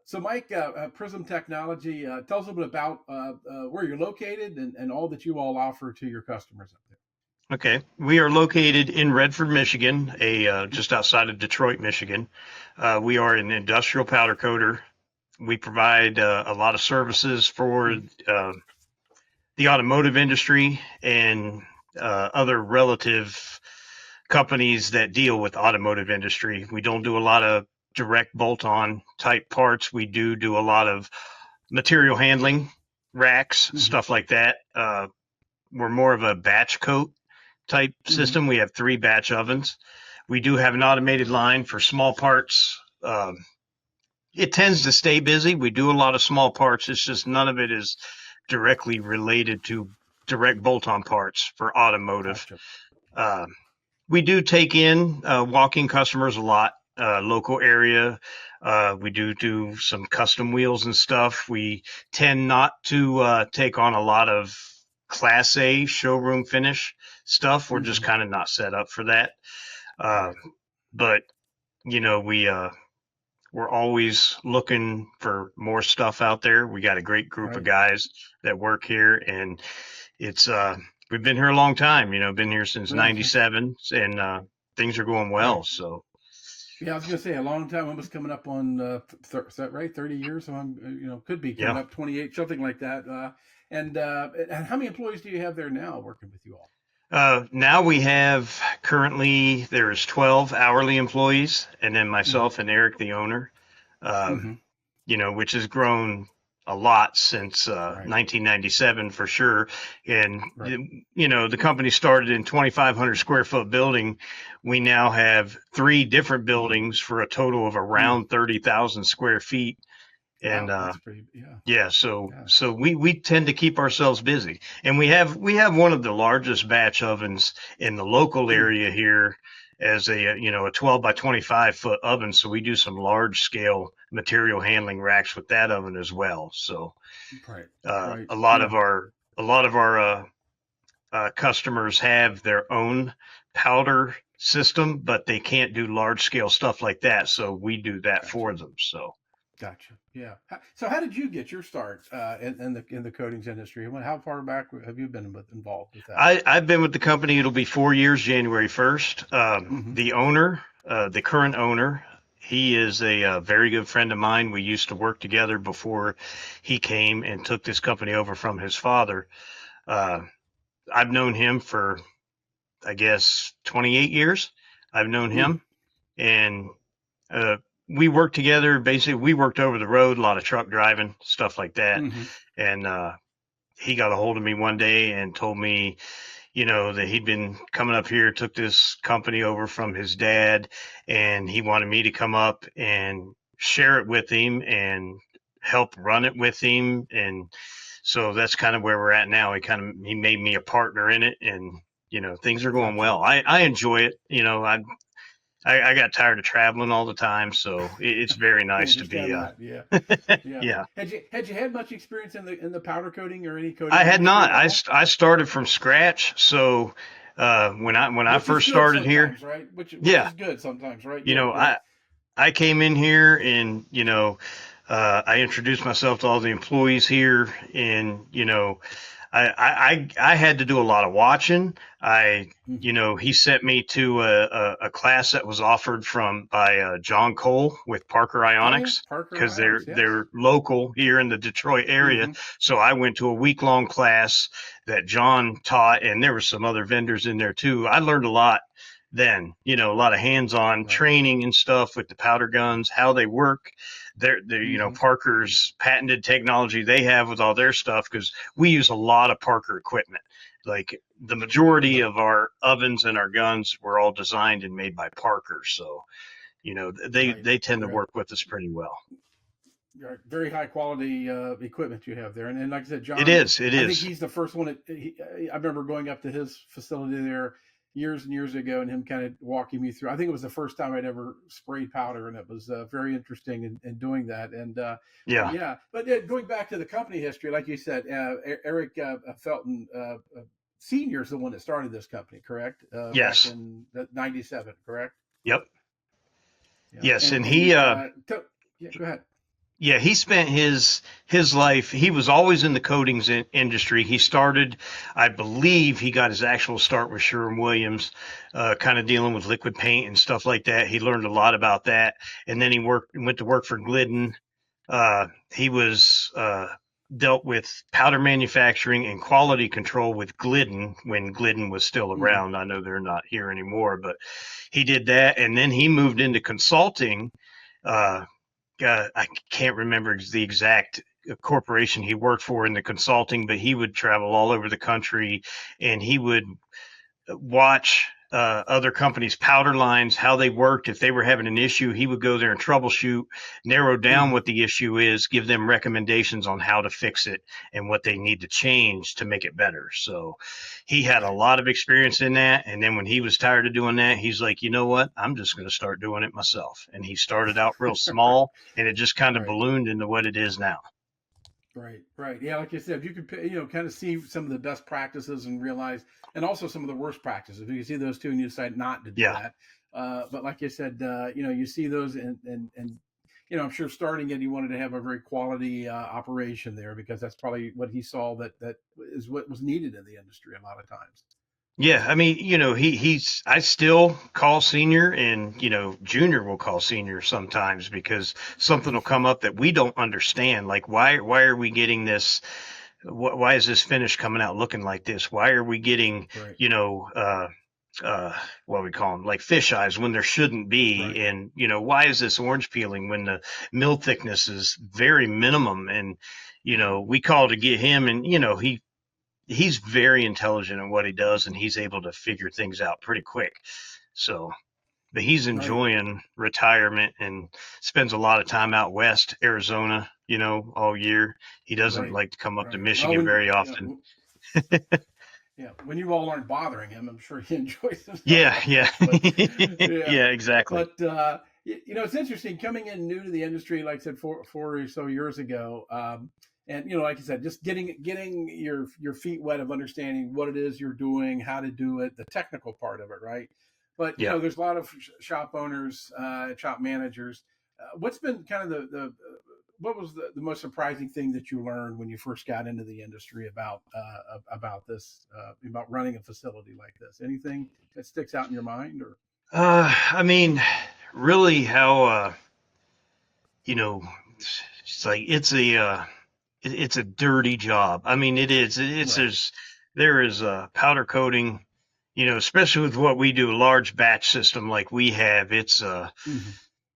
So, Mike, Prism Technology, tell us a little bit about where you're located and all that you all offer to your customers up there. Okay, we are located in Redford, Michigan, just outside of Detroit, Michigan. We are an industrial powder coater. We provide a lot of services for the automotive industry and other relative companies that deal with automotive industry. We don't do a lot of direct bolt-on type parts. We do a lot of material handling, racks, stuff like that. We're more of a batch coat type system. We have 3 batch ovens. We do have an automated line for small parts. It tends to stay busy. We do a lot of small parts. It's just none of it is directly related to direct bolt-on parts for automotive. Gotcha. We do take in walk-in customers a lot, local area. We do some custom wheels and stuff. We tend not to take on a lot of Class A showroom finish stuff. We're just kind of not set up for that. But we're always looking for more stuff out there. We got a great group of guys that work here, and it's we've been here a long time. Been here since '97, and things are going well. So. Yeah, I was gonna say a long time. Almost coming up on is that right? 30 years. So I'm could be coming up 28, something like that. And how many employees do you have there now working with you all? Now we have currently there's 12 hourly employees, and then myself and Eric, the owner, which has grown a lot since 1997 for sure. And, the company started in 2,500 square foot building. We now have 3 different buildings for a total of around 30,000 square feet. And wow, that's pretty, so we tend to keep ourselves busy, and we have one of the largest batch ovens in the local area here as a 12 by 25 foot oven. So we do some large scale material handling racks with that oven as well. So a lot of our customers have their own powder system, but they can't do large scale stuff like that. So we do that for them. So. Gotcha. Yeah. So, how did you get your start in the coatings industry? How far back have you been involved with that? I've been with the company. It'll be 4 years, January 1st. The owner, the current owner, he is a very good friend of mine. We used to work together before he came and took this company over from his father. I've known him for, I guess, 28 years. I've known him, and we worked together. Basically, we worked over the road, a lot of truck driving, stuff like that. And he got a hold of me one day and told me, that he'd been coming up here, took this company over from his dad, and he wanted me to come up and share it with him and help run it with him. And so that's kind of where we're at now. He made me a partner in it, and things are going well. I enjoy it. I got tired of traveling all the time, so it's very nice to be. Yeah. Had you had much experience in the powder coating or any coating? I had not. I started from scratch. So when I first started here, right? Which is good sometimes, right? I came in here and I introduced myself to all the employees here, and I had to do a lot of watching. He sent me to a class that was offered by John Cole with Parker Ionics, because they're local here in the Detroit area. So I went to a week-long class that John taught, and there were some other vendors in there too. I learned a lot then, a lot of hands-on training and stuff with the powder guns, how they work. They're Parker's patented technology they have with all their stuff, because we use a lot of Parker equipment. Like the majority of our ovens and our guns were all designed and made by Parker. So, they tend to work with us pretty well. Very high quality equipment you have there, and like I said, John, it is. I think he's the first one. I remember going up to his facility there years and years ago, and him kind of walking me through. I think it was the first time I'd ever sprayed powder, and it was very interesting in doing that. And But going back to the company history, like you said, Eric Felton Sr is the one that started this company, correct? Back Yes. in '97, correct? Yep. Yeah. Yes. And And he, yeah, go ahead. yeah, he spent his life. He was always in the coatings industry. He started, I believe, he got his actual start with Sherwin-Williams, kind of dealing with liquid paint and stuff like that. He learned a lot about that, and then he went to work for Glidden. He was dealt with powder manufacturing and quality control with Glidden when Glidden was still Hmm. around. I know they're not here anymore, but he did that, and then he moved into consulting. Uh, I can't remember the exact corporation he worked for in the consulting, but he would travel all over the country and he would watch other companies' powder lines, how they worked. If they were having an issue, he would go there and troubleshoot, narrow down Hmm. what the issue is, give them recommendations on how to fix it and what they need to change to make it better. So he had a Right. lot of experience in that. And then when he was tired of doing that, he's like, you know what? I'm just going to start doing it myself. And he started out real small and it just kind of Right. ballooned into what it is now. Right, right. Yeah, like you said, you could kind of see some of the best practices and realize, and also some of the worst practices. You can see those two, and you decide not to do Yeah. that. But like you said, you see those, and I'm sure starting it, he wanted to have a very quality operation there because that's probably what he saw that is what was needed in the industry a lot of times. Yeah, I mean, he's I still call senior and junior will call senior sometimes because something will come up that we don't understand. Like why are we getting this? Why is this finish coming out looking like this? Why are we getting, Right, you know, what we call them, like fish eyes when there shouldn't be? right. And, why is this orange peeling when the mill thickness is very minimum? And, we call to get him and, he's very intelligent in what he does and he's able to figure things out pretty quick. So, but he's Right, enjoying retirement and spends a lot of time out west, Arizona, all year. He doesn't right, like to come up to right. Well, Michigan very often. yeah, when you all aren't bothering him, I'm sure he enjoys himself Yeah, that yeah. much. But yeah, Yeah, exactly. but it's interesting coming in new to the industry. Like I said, four or so years ago, and like you said, just getting your feet wet of understanding what it is you're doing, how to do it, the technical part of it, right? But Yeah. there's a lot of shop owners, shop managers. What's been kind of the what was the most surprising thing that you learned when you first got into the industry about this about running a facility like this? Anything that sticks out in your mind, or I mean, really how, you know, it's like, it's a dirty job. I mean, it is. right? There is powder coating. Especially with what we do, a large batch system like we have. Hmm.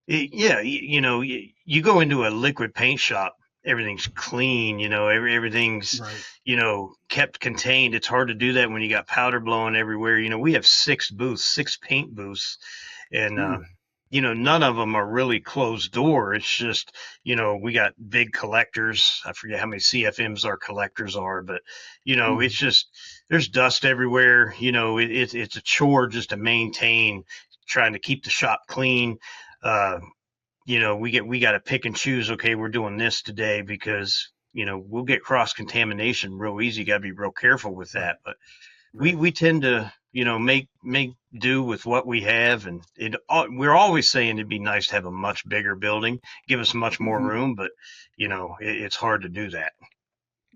Yeah. You go into a liquid paint shop, everything's clean. Everything's Right. kept contained. It's hard to do that when you got powder blowing everywhere. We have 6 booths, 6 paint booths, and Mm. none of them are really closed door. It's just, we got big collectors. I forget how many CFMs our collectors are, but it's Hmm. just there's dust everywhere. It's a chore just to maintain, trying to keep the shop clean. Uh, we got to pick and choose. Okay, we're doing this today because we'll get cross contamination real easy. You got to be real careful with Right. that, but we Right. we tend to make do with what we have, and we're always saying it'd be nice to have a much bigger building, give us much more Hmm. room, but it's hard to do that.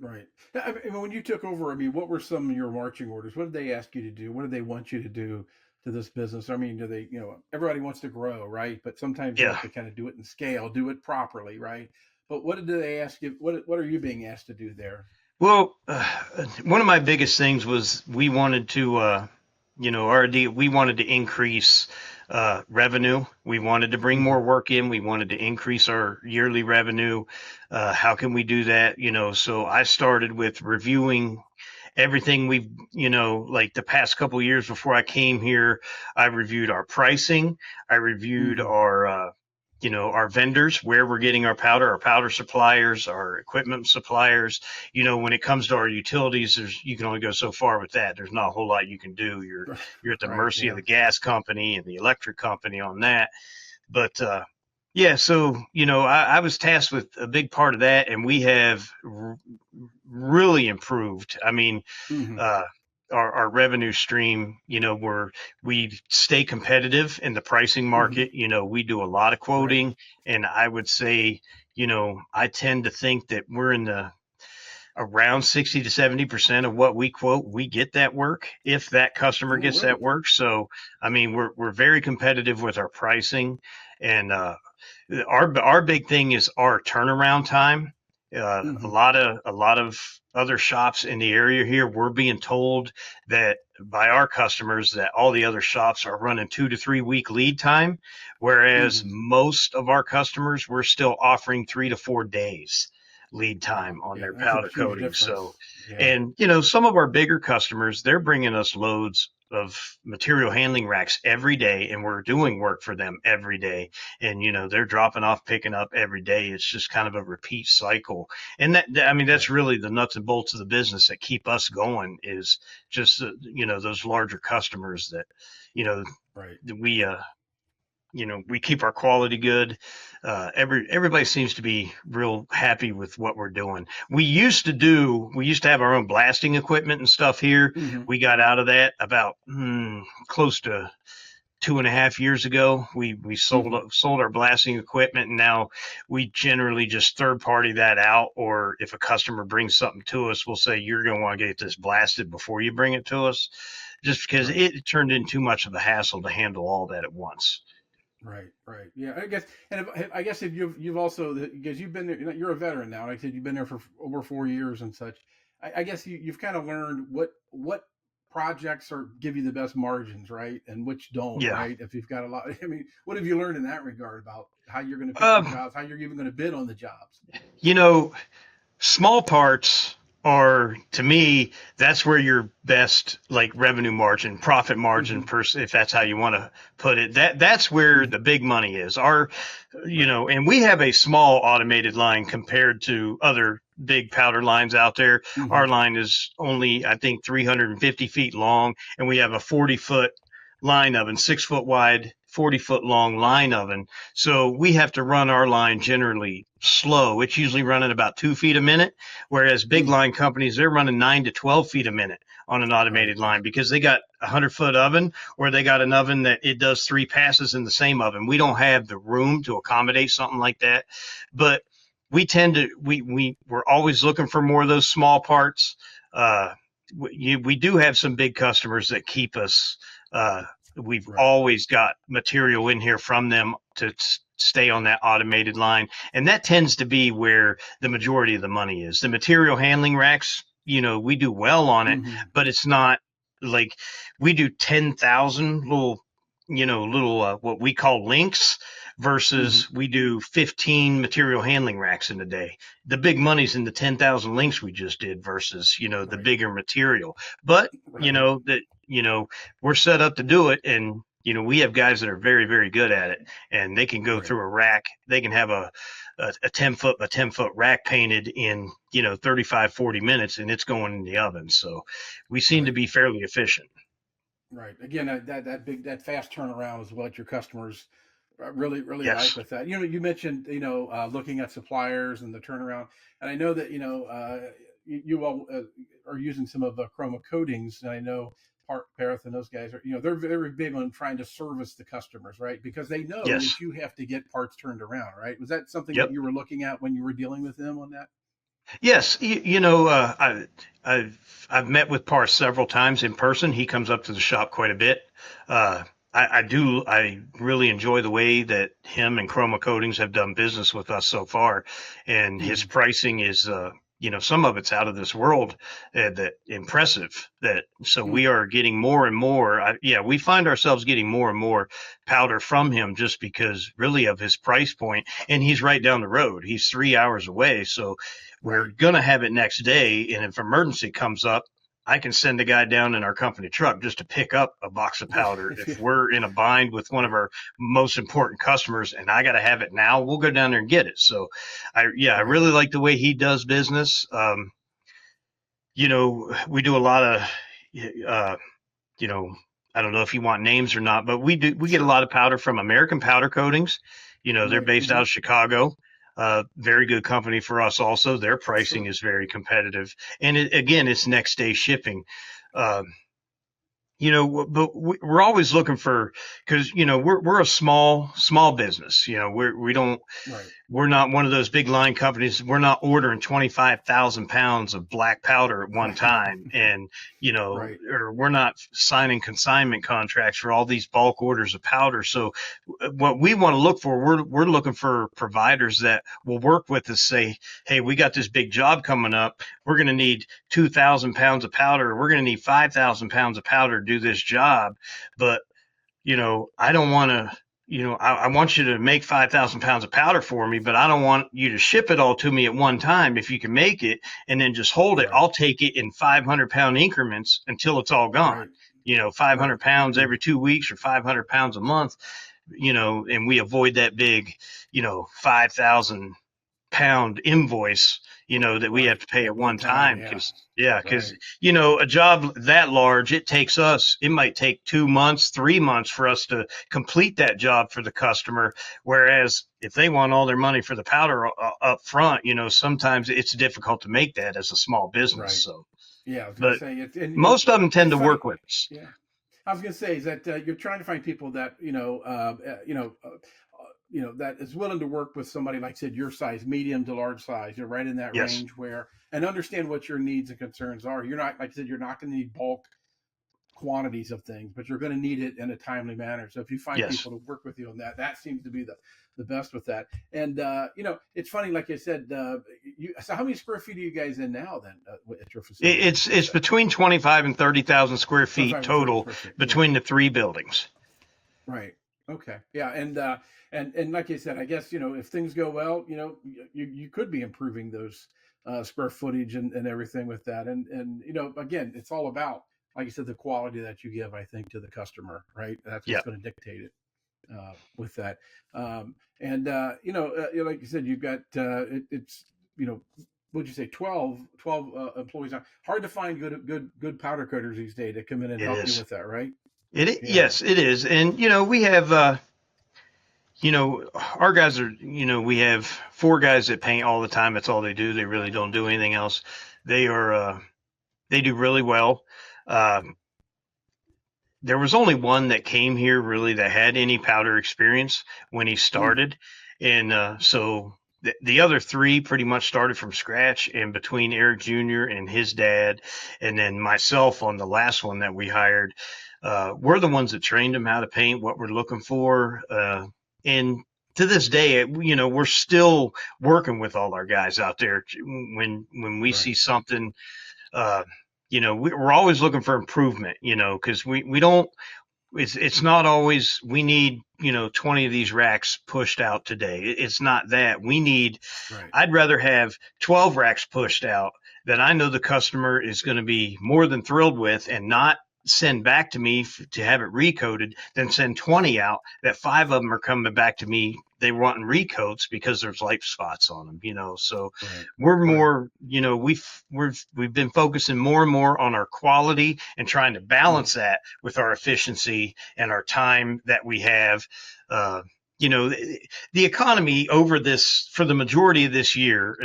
Right. I mean, when you took over, I mean, what were some of your marching orders? What did they ask you to do? What did they want you to do to this business? I mean, do they, everybody wants to grow, right? But sometimes you have Yeah. to kind of do it in scale, do it properly, right? But what did they ask you? What are you being asked to do there? Well, one of my biggest things was we wanted to, we wanted to increase revenue. We wanted to bring Hmm. more work in. We wanted to increase our yearly revenue. How can we do that? So I started with reviewing everything we've, like the past couple of years before I came here. I reviewed our pricing. I reviewed Hmm. our vendors, where we're getting our powder suppliers, our equipment suppliers. When it comes to our utilities, you can only go so far with that. There's not a whole lot you can do. You're at the Right. mercy of Yeah. the gas company and the electric company on that. But yeah, so I was tasked with a big part of that, and we have really improved. I mean, Hmm. uh, our revenue stream, we stay competitive in the pricing Hmm. market. We do a lot of Right. quoting, and I would say, I tend to think that we're in the around 60 to 70% of what we quote, we get that work if that customer Oh, gets really? that work. So, I mean, we're very competitive with our pricing, and our big thing is our turnaround time. A Hmm. lot of other shops in the area here, we're being told that by our customers that all the other shops are running 2 to 3 week lead time, whereas Hmm. most of our customers, we're still offering 3 to 4 days lead Wow. time on Yeah, their that's a powder huge coating. So, difference. Yeah. and some of our bigger customers, they're bringing us loads of material handling racks every day, and we're doing work for them every day. And they're dropping off, picking up every day. It's just kind of a repeat cycle. And I mean, that's Right. really the nuts and bolts of the business that keep us going, is just those larger customers that you know Right. we we keep our quality good. Everybody seems to be real happy with what we're doing. We used to have our own blasting equipment and stuff here. Hmm. We got out of that about close to 2.5 years ago. We Hmm. sold our blasting equipment, and now we generally just third party that out. Or if a customer brings something to us, we'll say, you're going to want to get this blasted before you bring it to us, just because Right. it turned in too much of a hassle to handle all that at once. Right, right, yeah. I guess, and I guess if you've also, because you've been there, you're a veteran now. Like I said, you've been there for over 4 years and such. I guess you've kind of learned what projects are give you the best margins, right, and which don't, Yeah. right? If you've got a lot, I mean, what have you learned in that regard about how you're going to pick your Um, jobs, how you're even going to bid on the jobs? you know, Small parts are, to me, that's where your best like revenue margin, profit margin, Hmm. if that's how you want to put it. That's where Hmm. the big money is. Our, Right. and we have a small automated line compared to other big powder lines out there. Hmm. Our line is only, I think, 350 feet long, and we have a 40-foot line oven, 6 foot wide, 40-foot long line oven. So we have to run our line generally slow. It's usually running about 2 feet a minute, whereas big Hmm. line companies, they're running 9 to 12 feet a minute on an Right. automated line because they got a 100-foot oven, or they got an oven that it does 3 passes in the same oven. We don't have the room to accommodate something like that, but we tend to we're always looking for more of those small parts. Uh, we do have some big customers that keep us. Uh, we've Right. always got material in here from them to stay on that automated line, and that tends to be where the majority of the money is. The material handling racks, we do well on it, Hmm. but it's not like we do 10,000 little what we call links Hmm. versus we do 15 material handling racks in a day. The big money's in the 10,000 links we just did versus the Right. bigger material. But Right. we're set up to do it, and we have guys that are very, very good at it, and they can go Right. through a rack. They can have a 10-foot rack painted in 35, 40 minutes, and it's going in the oven. So we seem to Right. be fairly efficient. Right. Again, that big that fast turnaround is what your customers really like Yes. with that. You mentioned looking at suppliers and the turnaround, and I know that you all are using some of the chroma coatings, and I know Parith and those guys are they're very big on trying to service the customers, right? Because they know Yes. that you have to get parts turned around, right? Was that something that Yep. you were looking at when you were dealing with them on that? Yes, I've met with Par several times in person. He comes up to the shop quite a bit. Uh, I really enjoy the way that him and Chroma Coatings have done business with us so far, and his Hmm. pricing is some of it's out of this world, that impressive. That so we Hmm. are getting more and more. Yeah, we find ourselves getting more and more powder from him just because really of his price point, and he's right down the road. He's 3 hours away, so we're Right. going to have it next day. And if emergency comes up, I can send a guy down in our company truck just to pick up a box of powder. If you, If we're in a bind with one of right. our most important customers and I got to have it now, we'll go down there and get it. So I Right. really like the way he does business. We do a lot of, uh, you know, I don't know if you want names or not, but we get a Sure. lot of powder from American Powder Coatings. They're Right. based out Hmm. of Chicago. Very good company for us also. Their pricing Sure. is very competitive. And again, it's next day shipping. But we're always looking for, because we're a small business. We don't. Right. We're not one of those big line companies. We're not ordering 25,000 pounds of black powder at one Right. time. And, Right. or we're not signing consignment contracts for all these bulk orders of powder. So what we want to look for, we're looking for providers that will work with us, say, hey, we got this big job coming up. We're going to need 2,000 pounds of powder. We're going to need 5,000 pounds of powder to do this job. But, I don't want to, I want you to make 5,000 pounds of powder for me, but I don't want you to ship it all to me at one time. If you can make it and then just hold it, Right. I'll take it in 500-pound increments until it's all gone. Right. 500 Right. pounds every 2 weeks or 500 pounds a month, and we avoid that big, 5,000-pound invoice, that we have Right. to pay At at one one time. time. Yeah. Because Right. a job that large, it might take 2 months, 3 months for us to complete that job for the customer. Whereas if they want all their money for the powder up front, sometimes it's difficult to make that as a small business. Right. So, Yeah. I was going to but say it's, and most of them tend it's to funny. work with us. Yeah. I was going to say is that you're trying to find people that that is willing to work with somebody like I said your size, medium to large size. You're right in that Yes. range where and understand what your needs and concerns are. You're not like I said, you're not going to need bulk quantities of things, but you're going to need it in a timely manner. So if you find Yes. people to work with you on that, that seems to be the best with that. And it's funny, like I said, so how many square feet are you guys in now then at your facility? It's between 25 and 30,000 square feet 25 and 30 total square feet. Yeah. between the 3 buildings. Right. Okay. Yeah. And like I said, I guess, if things go well, you could be improving those square footage and everything with that. And, again, it's all about, like you said, the quality that you give, I think, to the customer, right? That's what's Yeah. going to dictate it with that. Like you said, you've got, it's, what'd you say, 12 employees. Hard to find good powder coaters these days to come in and It help you is. with that, right? Yeah. Yes, it is. And, we have, our guys are, we have 4 guys that paint all the time. That's all they do. They really don't do anything else. They do really well. There was only one that came here really that had any powder experience when he Mm, started. And so the other 3 pretty much started from scratch. And between Eric Jr. and his dad, and then myself on the last one that we hired, we're the ones that trained him how to paint, what we're looking for. And to this day, we're still working with all our guys out there. When we see right. something, uh, we're always looking for improvement, because we don't, it's not always we need 20 of these racks pushed out today. It's not that we need. Right. I'd rather have 12 racks pushed out that I know the customer is going to be more than thrilled with, and not send back to me to have it recoated, than send 20 out that 5 of them are coming back to me, they wanting recoats because there's light spots on them. So Right. we're Right. more, we've been focusing more and more on our quality and trying to Mm, balance that with our efficiency and our time that we have. uh, you know the economy over this, for the majority of this year,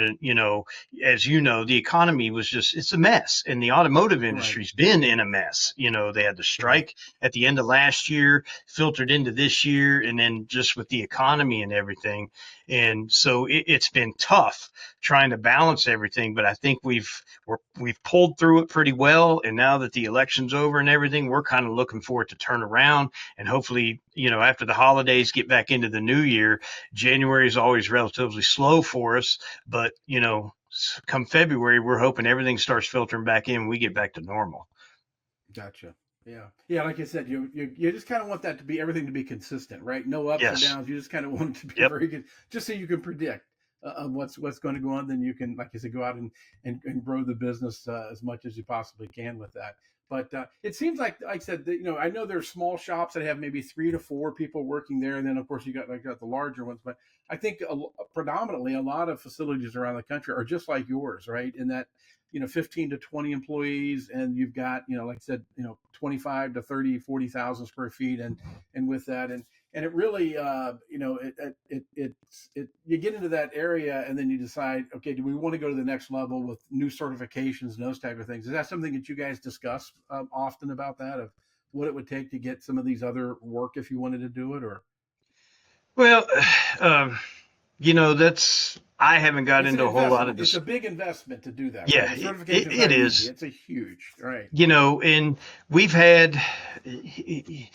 as the economy was just, it's a mess, and the automotive right. industry's been in a mess. They had the Right. strike at the end of last year, filtered into this year, and then just with the economy and everything. And so it's been tough trying to balance everything, but I think we've pulled through it pretty well. And now that the election's over and everything, we're kind of looking for it to turn around, and hopefully, after the holidays, get back into the new year. January is always relatively slow for us, but come February, we're hoping everything starts filtering back in and we get back to normal. Gotcha. Yeah. Yeah. Like I said, you just kind of want that to be everything to be consistent, right? No ups or Yes. downs. You just kind of want it to be Yep. very good, just so you can predict what's going to go on. Then you can, like I said, go out and grow the business as much as you possibly can with that. But it seems like I said, that, I know there's small shops that have maybe 3 to 4 people working there, and then of course you got the larger ones. But I think predominantly a lot of facilities around the country are just like yours, right? In that 15 to 20 employees, and you've got like I said 25 to 30, 40,000 square feet, and with that, and it really, you get into that area, and then you decide, okay, do we want to go to the next level with new certifications and those type of things? Is that something that you guys discuss often about that, of what it would take to get some of these other work if you wanted to do it? Or Well, um, that's I haven't got it's an into a whole lot investment. of It's this. a big investment to do that, right? Yeah, The it, certification it, is it not easy. is. It's a huge, right? And we've had, we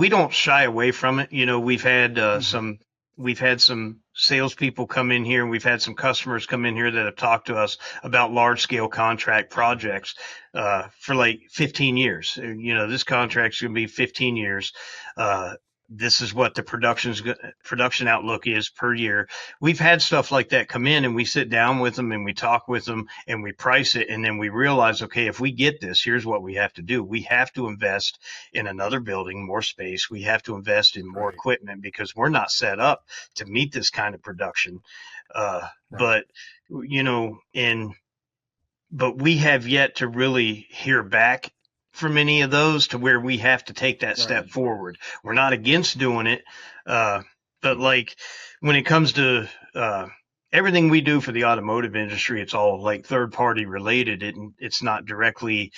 don't shy away from it. Mm-hmm. We've had some salespeople come in here, and we've had some customers come in here that have talked to us about large scale contract projects, for like 15 years. This contract's going to be 15 years. Uh, this is what the production outlook is per year. We've had stuff like that come in, and we sit down with them and we talk with them and we price it, and then we realize, okay, if we get this, here's what we have to do. We have to invest in another building, more space. We have to invest in more Right. equipment because we're not set up to meet this kind of production. Right. But you know, and but we have yet to really hear back from any of those to where we have to take that Right. step forward. We're not against doing it, uh, but like when it comes to everything we do for the automotive industry, it's all like third party related. It's not directly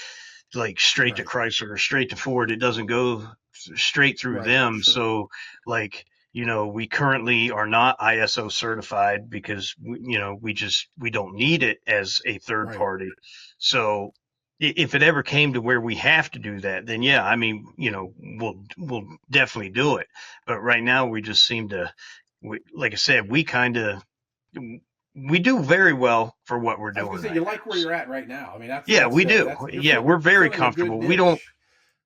like straight to Right. Chrysler or straight to Ford. It doesn't go straight through Right. them. Sure. So like, we currently are not ISO certified because we don't need it as a third Right. party. So if it ever came to where we have to do that, then yeah, I mean, we'll definitely do it. But right now we just seem to, like I said, we do very well for what we're I was doing gonna say, right you now. like where you're at right now. I mean, Yeah, we do. that's Yeah, we're you're very filling a good comfortable. We don't, niche,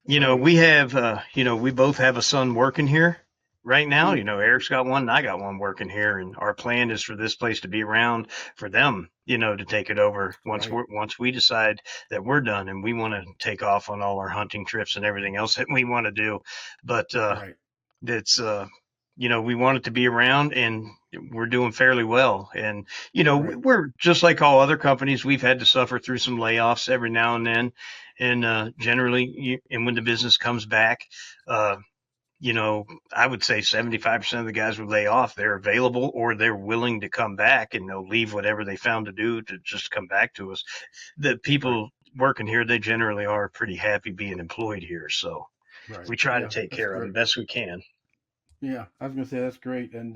right? we have, we both have a son working here right now. Hmm. Eric's got one and I got one working here. And our plan is for this place to be around for them, to take it over Right. once we decide that we're done and we want to take off on all our hunting trips and everything else that we want to do. But, Right. that's, we want it to be around and we're doing fairly well. And, Right. we're just like all other companies. We've had to suffer through some layoffs every now and then. And generally, and when the business comes back, uh, I would say 75% of the guys we lay off, they're available or they're willing to come back and they'll leave whatever they found to do to just come back to us. The Right. people working here, they generally are pretty happy being employed here. So Right. we try to Yeah, take that's care of them great. best we can. Yeah, I was gonna say that's great. And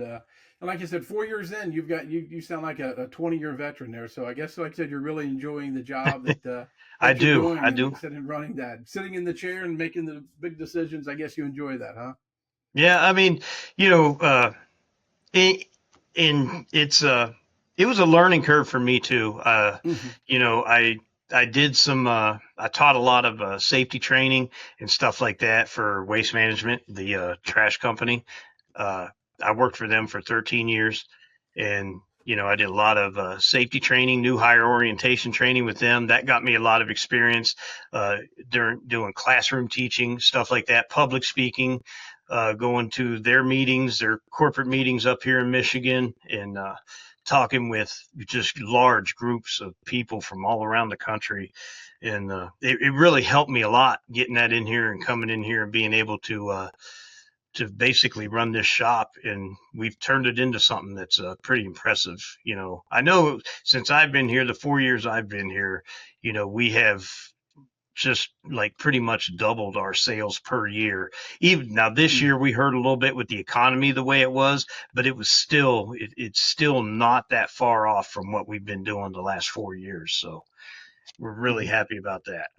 like I said, 4 years in, you sound like a 20-year veteran there. So I guess, like I said, you're really enjoying the job I that you're do. doing, I and do. sitting running that, sitting in the chair and making the big decisions. I guess you enjoy that, huh? Yeah, I mean, you know, it, it was a learning curve for me too. Hmm. You know, I did I taught a lot of safety training and stuff like that for Waste Management, the trash company. Uh, I worked for them for 13 years, and I did a lot of safety training, new hire orientation training with them. That got me a lot of experience uh, during doing classroom teaching, stuff like that, public speaking, going to their meetings, their corporate meetings up here in Michigan, and talking with just large groups of people from all around the country. And it really helped me a lot getting that in here and coming in here and being able to basically run this shop, and we've turned it into something that's pretty impressive. I know since I've been here, the 4 years I've been here, we have just like pretty much doubled our sales per year. Even now this year we heard a little bit with the economy the way it was, but it's still not that far off from what we've been doing the last 4 years. So we're really Mm-hmm. happy about that.